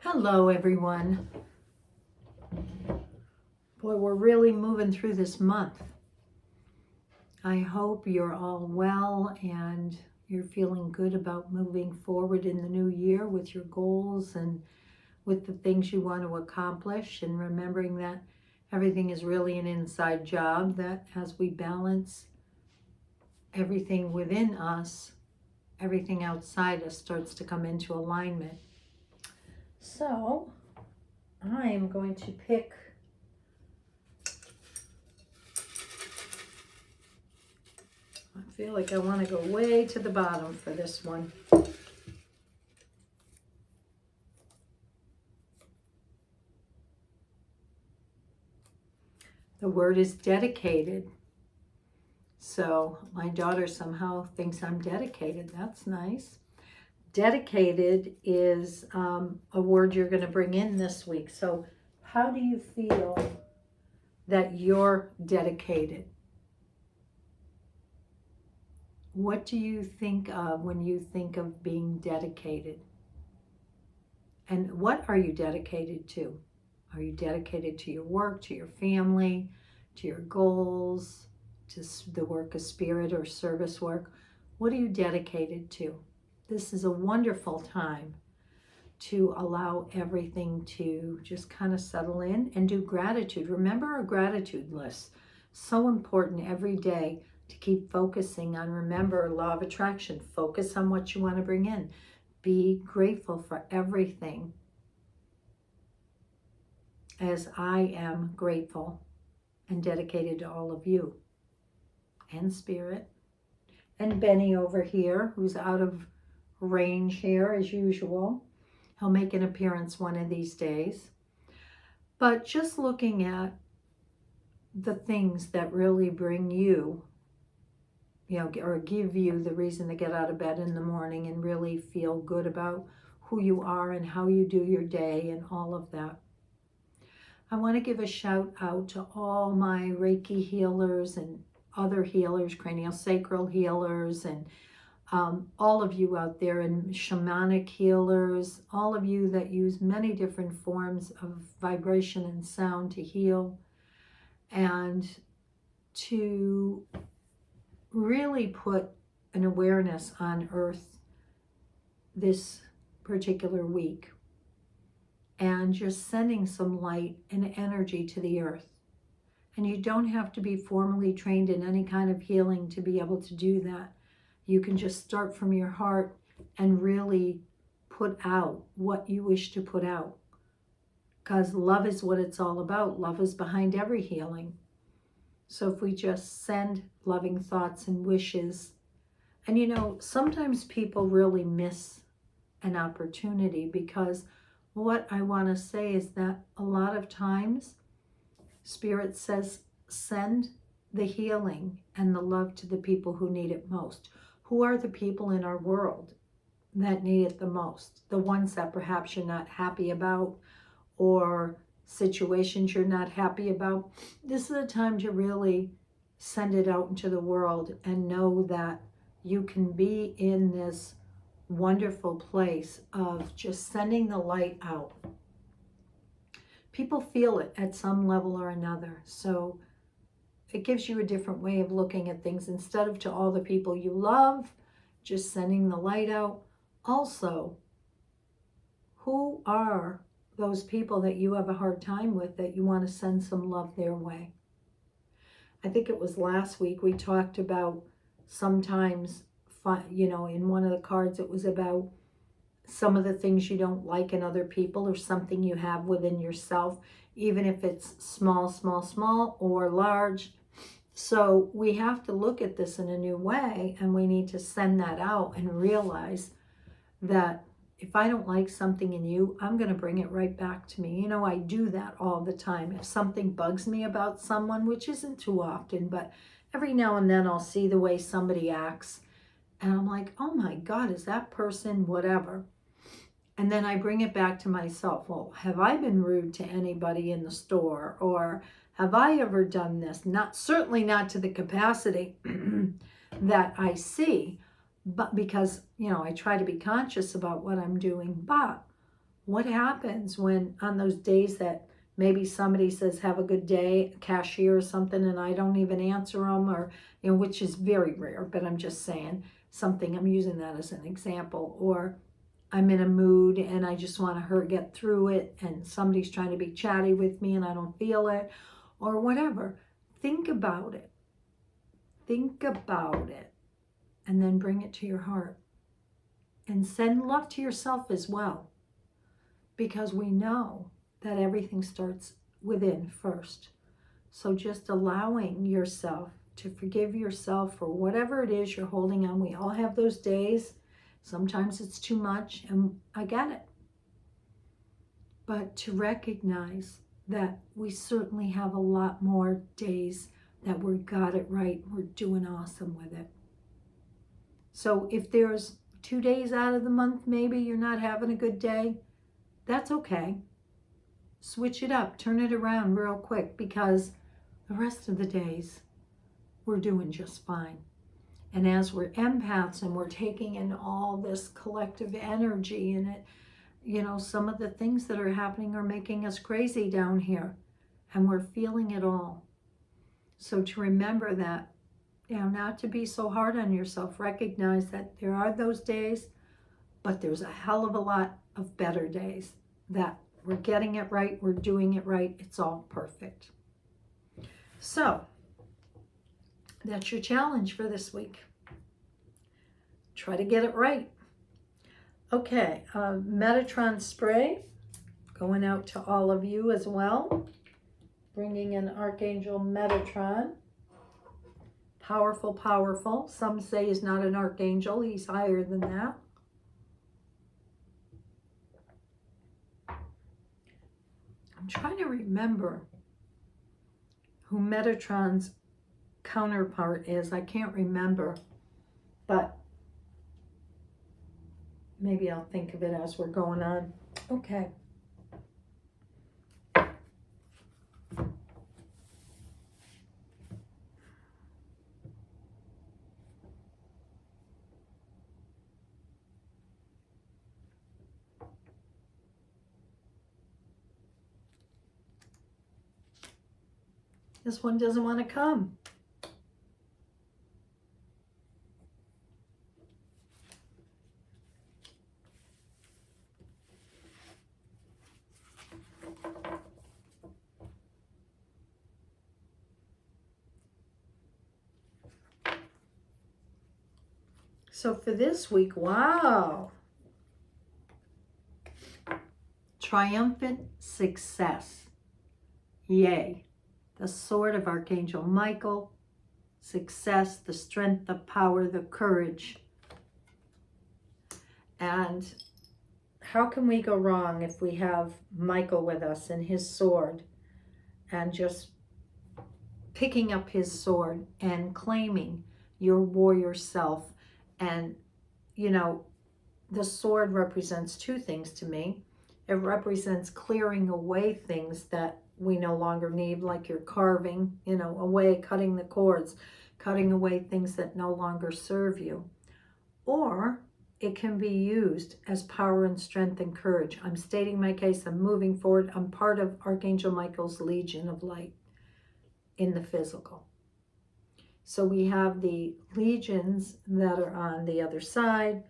Hello, everyone. Boy, we're really moving through this month. I hope you're all well and you're feeling good about moving forward in the new year with your goals and with the things you want to accomplish, and remembering that everything is really an inside job, that as we balance everything within us, everything outside us starts to come into alignment. So I am going to pick I feel like I want to go way to the bottom for this one. The word is dedicated. So my daughter somehow thinks I'm dedicated. That's nice. Dedicated is a word you're going to bring in this week. So how do you feel that you're dedicated? What do you think of when you think of being dedicated? And what are you dedicated to? Are you dedicated to your work, to your family, to your goals, to the work of spirit or service work? What are you dedicated to? This is a wonderful time to allow everything to just kind of settle in and do gratitude. Remember our gratitude list. So important every day to keep focusing on, remember, law of attraction. Focus on what you want to bring in. Be grateful for everything, as I am grateful and dedicated to all of you and spirit. And Benny over here, who's out of range here as usual. He'll make an appearance one of these days. But just looking at the things that really bring you, or give you the reason to get out of bed in the morning and really feel good about who you are and how you do your day and all of that. I want to give a shout out to all my Reiki healers and other healers, craniosacral healers, and all of you out there, and shamanic healers, all of you that use many different forms of vibration and sound to heal and to really put an awareness on earth this particular week, and just sending some light and energy to the earth. And you don't have to be formally trained in any kind of healing to be able to do that. You can just start from your heart and really put out what you wish to put out. Because love is what it's all about. Love is behind every healing. So if we just send loving thoughts and wishes, and sometimes people really miss an opportunity, because what I want to say is that a lot of times Spirit says send the healing and the love to the people who need it most. Who are the people in our world that need it the most? The ones that perhaps you're not happy about, or situations you're not happy about. This is a time to really send it out into the world and know that you can be in this wonderful place of just sending the light out. People feel it at some level or another. So it gives you a different way of looking at things. Instead of to all the people you love, just sending the light out. Also, who are those people that you have a hard time with that you want to send some love their way? I think it was last week we talked about sometimes, in one of the cards it was about some of the things you don't like in other people, or something you have within yourself, even if it's small, or large. So we have to look at this in a new way, and we need to send that out and realize that if I don't like something in you, I'm going to bring it right back to me. I do that all the time. If something bugs me about someone, which isn't too often, but every now and then I'll see the way somebody acts, and I'm like, oh my God, is that person whatever? And then I bring it back to myself. Well, have I been rude to anybody in the store? Or have I ever done this? Certainly not to the capacity that I see, but because, I try to be conscious about what I'm doing. But What happens when on those days that maybe somebody says, have a good day, a cashier or something, and I don't even answer them, or, which is very rare, but I'm just saying something, I'm using that as an example, or I'm in a mood and I just want to get through it, and somebody's trying to be chatty with me and I don't feel it, or whatever. Think about it. Think about it, and then bring it to your heart. And send love to yourself as well, because we know that everything starts within first. So just allowing yourself to forgive yourself for whatever it is you're holding on. We all have those days. Sometimes it's too much, and I get it. But to recognize that we certainly have a lot more days that we got it right, we're doing awesome with it. So if there's 2 days out of the month, maybe you're not having a good day, that's okay. Switch it up, turn it around real quick, because the rest of the days we're doing just fine. And as we're empaths and we're taking in all this collective energy in it, some of the things that are happening are making us crazy down here, and we're feeling it all. So to remember that, not to be so hard on yourself, recognize that there are those days, but there's a hell of a lot of better days that we're getting it right, we're doing it right, it's all perfect. So that's your challenge for this week. Try to get it right. Okay, Metatron spray going out to all of you as well. Bringing in Archangel Metatron. Powerful, powerful. Some say he's not an archangel, he's higher than that. I'm trying to remember who Metatron's counterpart is. I can't remember, but maybe I'll think of it as we're going on. Okay. This one doesn't want to come. So for this week, wow. Triumphant success. Yay. The sword of Archangel Michael. Success, the strength, the power, the courage. And how can we go wrong if we have Michael with us and his sword, and just picking up his sword and claiming your warrior self? And, the sword represents two things to me. It represents clearing away things that we no longer need, like you're carving, away, cutting the cords, cutting away things that no longer serve you. Or it can be used as power and strength and courage. I'm stating my case, I'm moving forward. I'm part of Archangel Michael's Legion of Light in the physical. So we have the legions that are on the other side,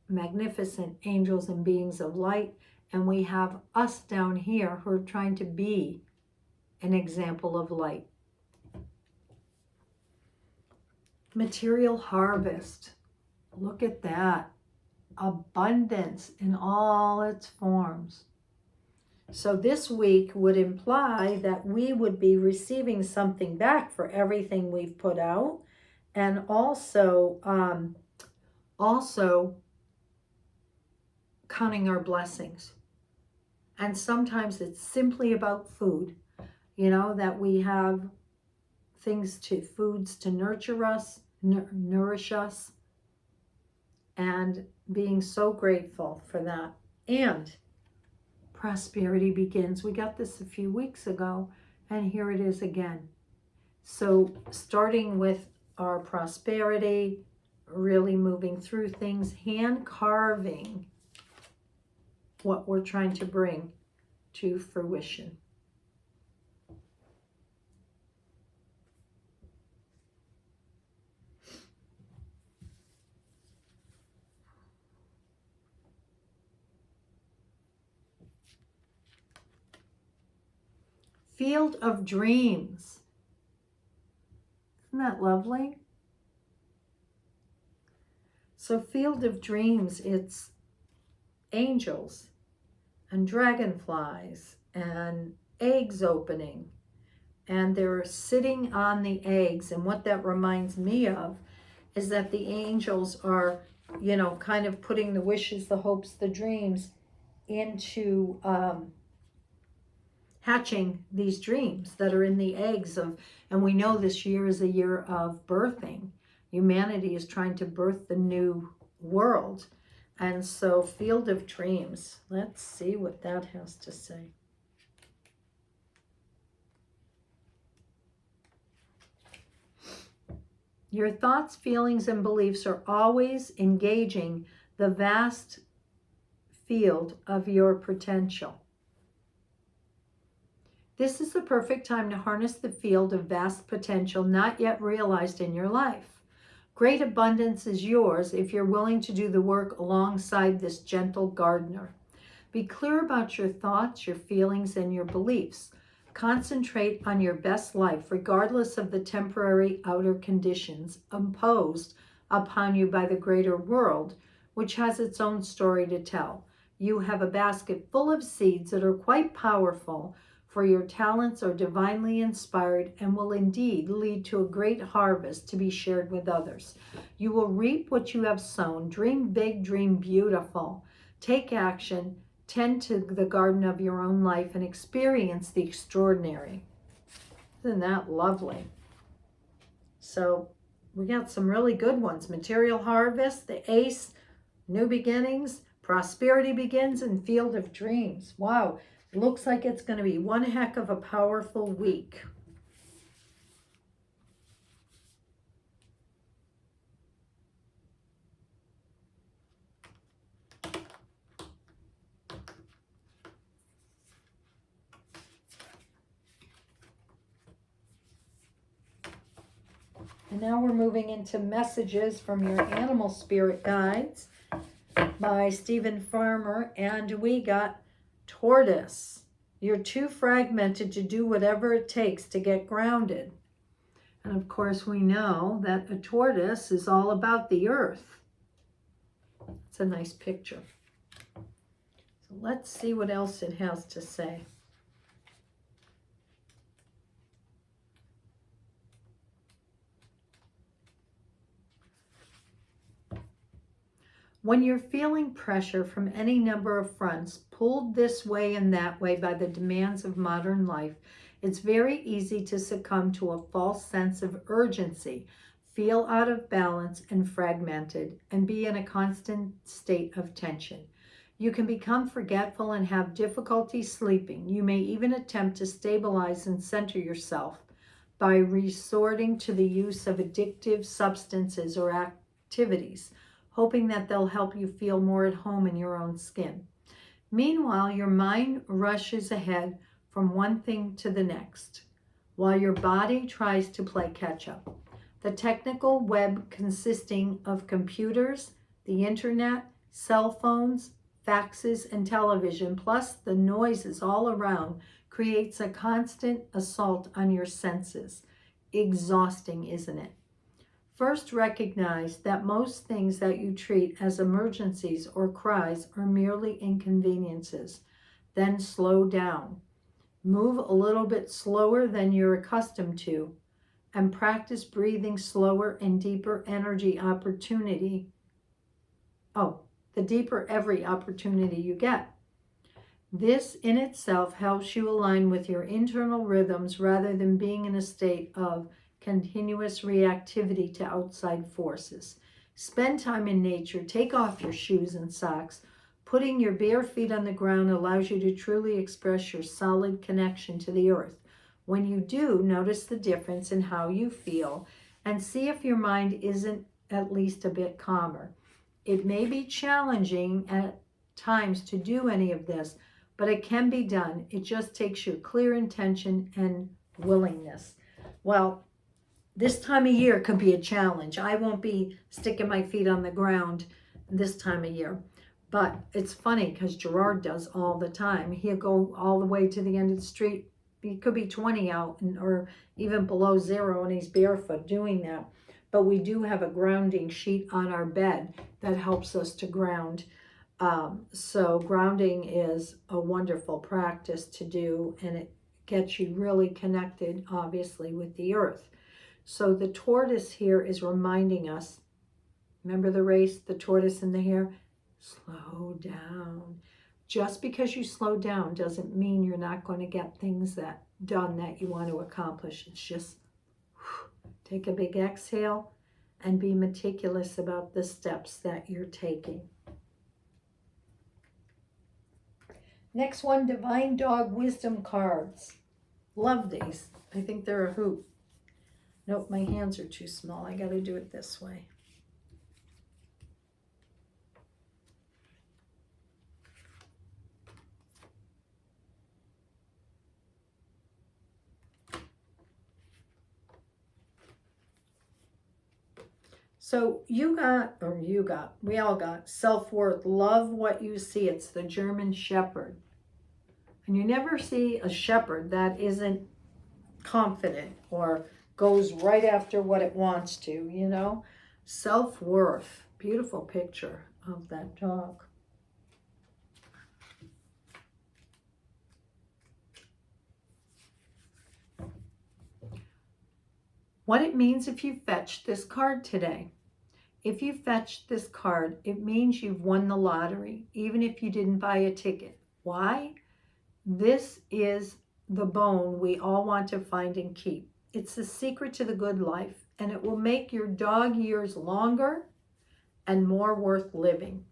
magnificent angels and beings of light, and we have us down here who are trying to be an example of light. Material harvest. Look at that. Abundance in all its forms. So this week would imply that we would be receiving something back for everything we've put out, and also counting our blessings. And sometimes it's simply about food, that we have foods to nurture us, nourish us, and being so grateful for that. And prosperity begins. We got this a few weeks ago, and here it is again. So starting with our prosperity, really moving through things, hand carving what we're trying to bring to fruition. Field of Dreams. Isn't that lovely? So Field of Dreams, it's angels and dragonflies and eggs opening. And they're sitting on the eggs. And what that reminds me of is that the angels are, you know, kind of putting the wishes, the hopes, the dreams into hatching these dreams that are in the eggs of, and we know this year is a year of birthing. Humanity is trying to birth the new world. And so Field of Dreams, let's see what that has to say. Your thoughts, feelings, and beliefs are always engaging the vast field of your potential. This is the perfect time to harness the field of vast potential not yet realized in your life. Great abundance is yours if you're willing to do the work alongside this gentle gardener. Be clear about your thoughts, your feelings, and your beliefs. Concentrate on your best life, regardless of the temporary outer conditions imposed upon you by the greater world, which has its own story to tell. You have a basket full of seeds that are quite powerful, for your talents are divinely inspired and will indeed lead to a great harvest to be shared with others. You will reap what you have sown. Dream big, dream beautiful. Take action. Tend to the garden of your own life and experience the extraordinary. Isn't that lovely? So we got some really good ones. Material harvest, the ace, new beginnings, prosperity begins, and Field of Dreams. Wow, it looks like it's going to be one heck of a powerful week. And now we're moving into messages from your animal spirit guides by Stephen Farmer. And we got tortoise. You're too fragmented to do whatever it takes to get grounded. And of course, we know that a tortoise is all about the earth. It's a nice picture. So let's see what else it has to say. When you're feeling pressure from any number of fronts, pulled this way and that way by the demands of modern life, it's very easy to succumb to a false sense of urgency, feel out of balance and fragmented, and be in a constant state of tension. You can become forgetful and have difficulty sleeping. You may even attempt to stabilize and center yourself by resorting to the use of addictive substances or activities, hoping that they'll help you feel more at home in your own skin. Meanwhile, your mind rushes ahead from one thing to the next, while your body tries to play catch-up. The technical web, consisting of computers, the internet, cell phones, faxes, and television, plus the noises all around, creates a constant assault on your senses. Exhausting, isn't it? First, recognize that most things that you treat as emergencies or cries are merely inconveniences. Then slow down. Move a little bit slower than you're accustomed to, and practice breathing slower and deeper energy opportunity. The deeper every opportunity you get. This in itself helps you align with your internal rhythms rather than being in a state of continuous reactivity to outside forces. Spend time in nature. Take off your shoes and socks. Putting your bare feet on the ground allows you to truly express your solid connection to the earth. When you do, notice the difference in how you feel and see if your mind isn't at least a bit calmer. It may be challenging times to do any of this, but it can be done. It just takes your clear intention and willingness. Well, this time of year could be a challenge. I won't be sticking my feet on the ground this time of year. But it's funny because Gerard does all the time. He'll go all the way to the end of the street. He could be 20 out or even below zero, and he's barefoot doing that. But we do have a grounding sheet on our bed that helps us to ground. So grounding is a wonderful practice to do, and it gets you really connected, obviously, with the earth. So the tortoise here is reminding us, remember the race, the tortoise and the hare? Slow down. Just because you slow down doesn't mean you're not going to get things done that you want to accomplish. It's just take a big exhale and be meticulous about the steps that you're taking. Next one, Divine Dog Wisdom cards. Love these. I think they're a hoot. Nope, my hands are too small. I got to do it this way. So we all got self-worth. Love what you see. It's the German Shepherd. And you never see a shepherd that isn't confident or goes right after what it wants to, you know? Self-worth. Beautiful picture of that dog. What it means if you fetched this card today. If you fetched this card, it means you've won the lottery, even if you didn't buy a ticket. Why? This is the bone we all want to find and keep. It's the secret to the good life, and it will make your dog years longer and more worth living.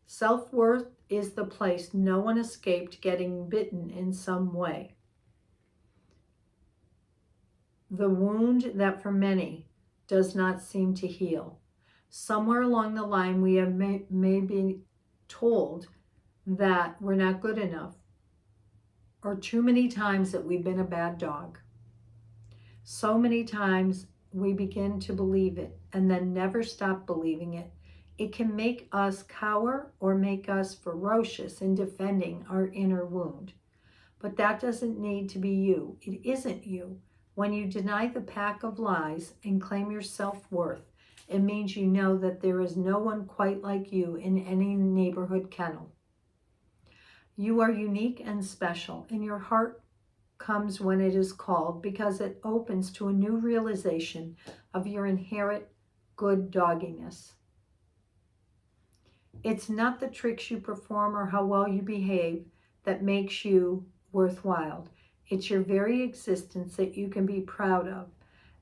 Self-worth is the place no one escaped getting bitten in some way. The wound that for many does not seem to heal. Somewhere along the line we have maybe told that we're not good enough, or too many times that we've been a bad dog. So many times we begin to believe it and then never stop believing it. It can make us cower or make us ferocious in defending our inner wound. But that doesn't need to be you. It isn't you. When you deny the pack of lies and claim your self-worth, it means you know that there is no one quite like you in any neighborhood kennel. You are unique and special, and your heart comes when it is called because it opens to a new realization of your inherent good dogginess. It's not the tricks you perform or how well you behave that makes you worthwhile. It's your very existence that you can be proud of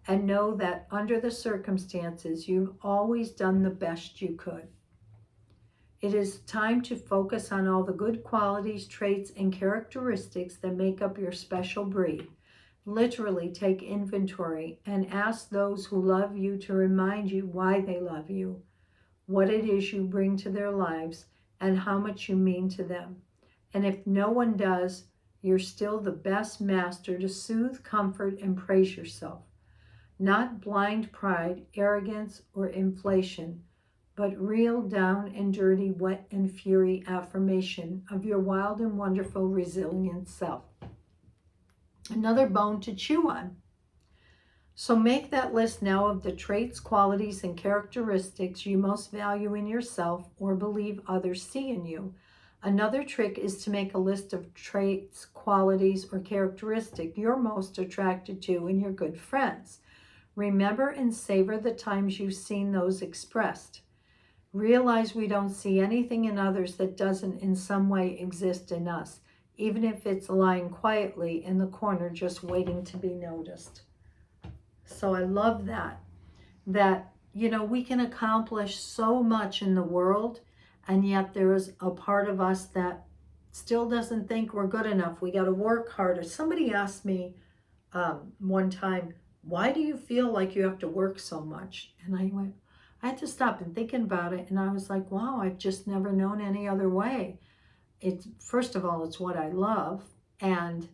and know that under the circumstances, you've always done the best you could. It is time to focus on all the good qualities, traits, and characteristics that make up your special breed. Literally take inventory and ask those who love you to remind you why they love you, what it is you bring to their lives, and how much you mean to them. And if no one does, you're still the best master to soothe, comfort, and praise yourself. Not blind pride, arrogance, or inflation, but real down and dirty, wet and fury affirmation of your wild and wonderful, resilient self. Another bone to chew on. So make that list now of the traits, qualities, and characteristics you most value in yourself or believe others see in you. Another trick is to make a list of traits, qualities, or characteristics you're most attracted to in your good friends. Remember and savor the times you've seen those expressed. Realize we don't see anything in others that doesn't in some way exist in us, even if it's lying quietly in the corner just waiting to be noticed. So I love that, we can accomplish so much in the world, and yet there is a part of us that still doesn't think we're good enough. We got to work harder. Somebody asked me one time, why do you feel like you have to work so much? And I had to stop and thinking about it, and I was like, wow, I've just never known any other way. It's, first of all, it's what I love, and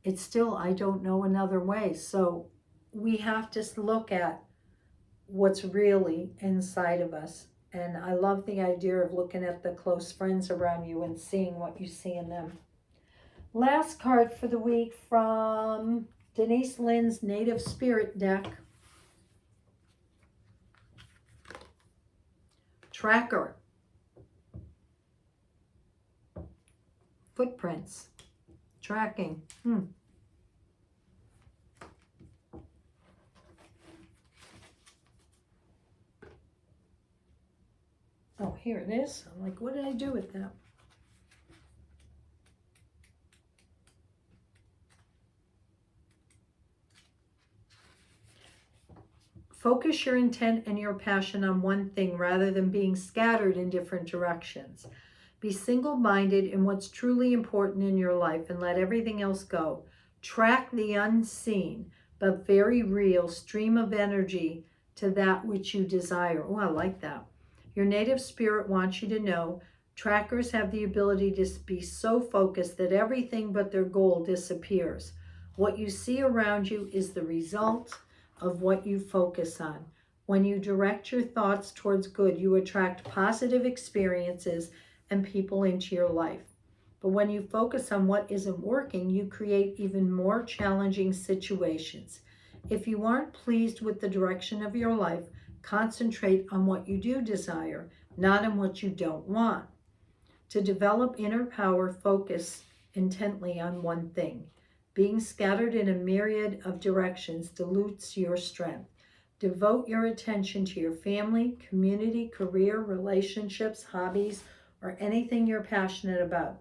it's still, I don't know another way. So we have to look at what's really inside of us. And I love the idea of looking at the close friends around you and seeing what you see in them. Last card for the week from Denise Lynn's Native Spirit deck. Tracker. Footprints. Tracking. Oh, here it is. I'm like, what did I do with that? Focus your intent and your passion on one thing rather than being scattered in different directions. Be single-minded in what's truly important in your life and let everything else go. Track the unseen but very real stream of energy to that which you desire. Oh, I like that. Your native spirit wants you to know trackers have the ability to be so focused that everything but their goal disappears. What you see around you is the result of what you focus on. When you direct your thoughts towards good, you attract positive experiences and people into your life. But when you focus on what isn't working, you create even more challenging situations. If you aren't pleased with the direction of your life, concentrate on what you do desire, not on what you don't want. To develop inner power, focus intently on one thing. Being scattered in a myriad of directions dilutes your strength. Devote your attention to your family, community, career, relationships, hobbies, or anything you're passionate about.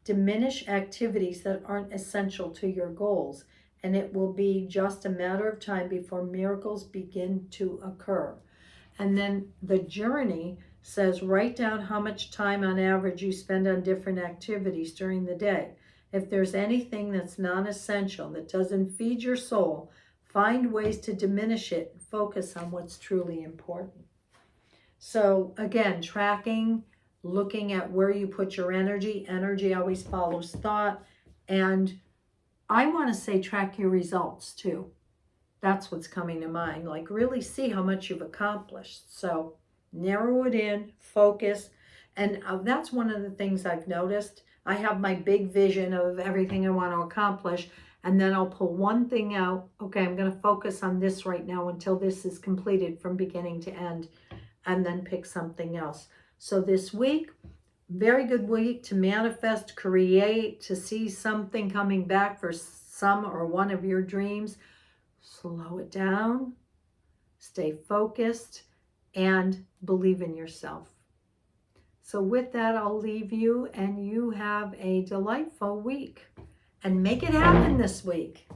Diminish activities that aren't essential to your goals, and it will be just a matter of time before miracles begin to occur. And then the journey says write down how much time on average you spend on different activities during the day. If there's anything that's non-essential, that doesn't feed your soul, find ways to diminish it and focus on what's truly important. So again, tracking, looking at where you put your energy. Energy always follows thought. And I want to say track your results too. That's what's coming to mind. Like really see how much you've accomplished. So narrow it in, focus. And that's one of the things I've noticed. I have my big vision of everything I want to accomplish. And then I'll pull one thing out. Okay, I'm going to focus on this right now until this is completed from beginning to end. And then pick something else. So this week, very good week to manifest, create, to see something coming back for some or one of your dreams. Slow it down, stay focused, and believe in yourself. So with that, I'll leave you, and you have a delightful week. And make it happen this week.